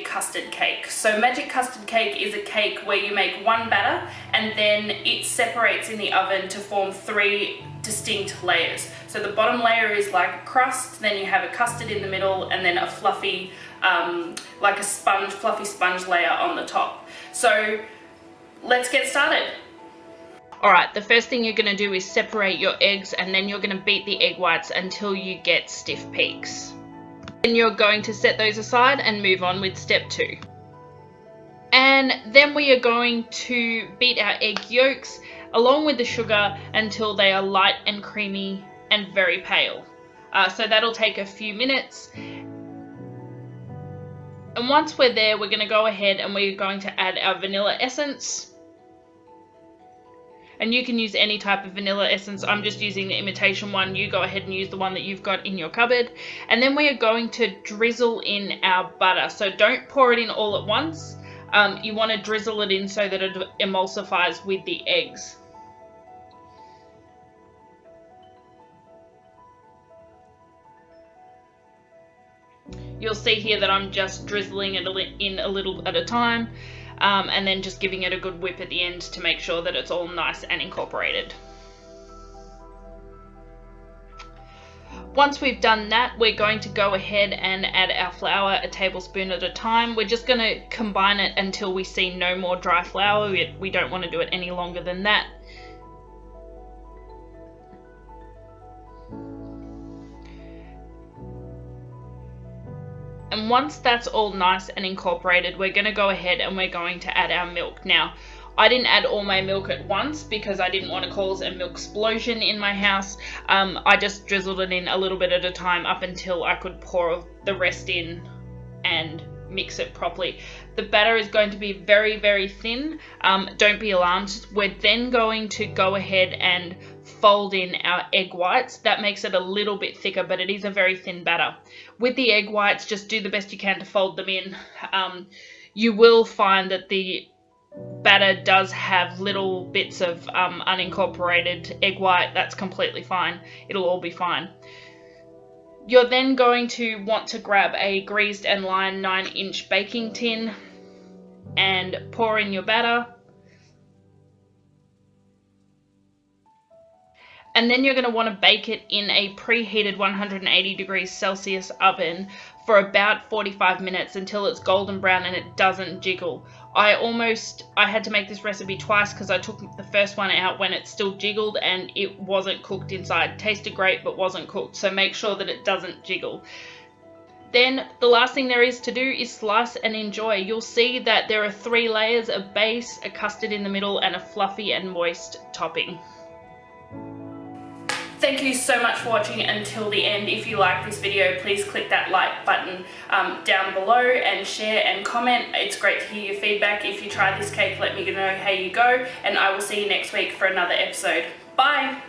custard cake. So magic custard cake is a cake where you make one batter and then it separates in the oven to form 3 distinct layers. So the bottom layer is like a crust, then you have a custard in the middle, and then a fluffy, like a sponge, fluffy sponge layer on the top. So let's get started. Alright, the first thing you're going to do is separate your eggs, and then you're going to beat the egg whites until you get stiff peaks. Then you're going to set those aside and move on with step 2. And then we are going to beat our egg yolks along with the sugar until they are light and creamy and very pale. So that'll take a few minutes. And once we're there, we're going to go ahead and we're going to add our vanilla essence. And you can use any type of vanilla essence. I'm just using the imitation one. You go ahead and use the one that you've got in your cupboard. And then we are going to drizzle in our butter. So don't pour it in all at once. You want to drizzle it in so that it emulsifies with the eggs. You'll see here that I'm just drizzling it in a little at a time. And then just giving it a good whip at the end to make sure that it's all nice and incorporated. Once we've done that, we're going to go ahead and add our flour a tablespoon at a time. We're just going to combine it until we see no more dry flour. We don't want to do it any longer than that. And once that's all nice and incorporated, we're going to go ahead and we're going to add our milk. Now, I didn't add all my milk at once because I didn't want to cause a milk explosion in my house. I just drizzled it in a little bit at a time up until I could pour the rest in and mix it properly. The batter is going to be very, very thin. Don't be alarmed. We're then going to go ahead and fold in our egg whites. That makes it a little bit thicker, but it is a very thin batter. With the egg whites, just do the best you can to fold them in. You will find that the batter does have little bits of unincorporated egg white. That's completely fine. It'll all be fine. You're then going to want to grab a greased and lined 9-inch baking tin and pour in your batter. And then you're going to want to bake it in a preheated 180 degrees Celsius oven for about 45 minutes until it's golden brown and it doesn't jiggle. I had to make this recipe twice because I took the first one out when it still jiggled and it wasn't cooked inside. Tasted great but wasn't cooked, so make sure that it doesn't jiggle. Then the last thing there is to do is slice and enjoy. You'll see that there are 3 layers: a base, a custard in the middle, and a fluffy and moist topping. Thank you so much for watching until the end. If you like this video, please click that like button down below and share and comment. It's great to hear your feedback. If you try this cake, let me know how you go, and I will see you next week for another episode. Bye!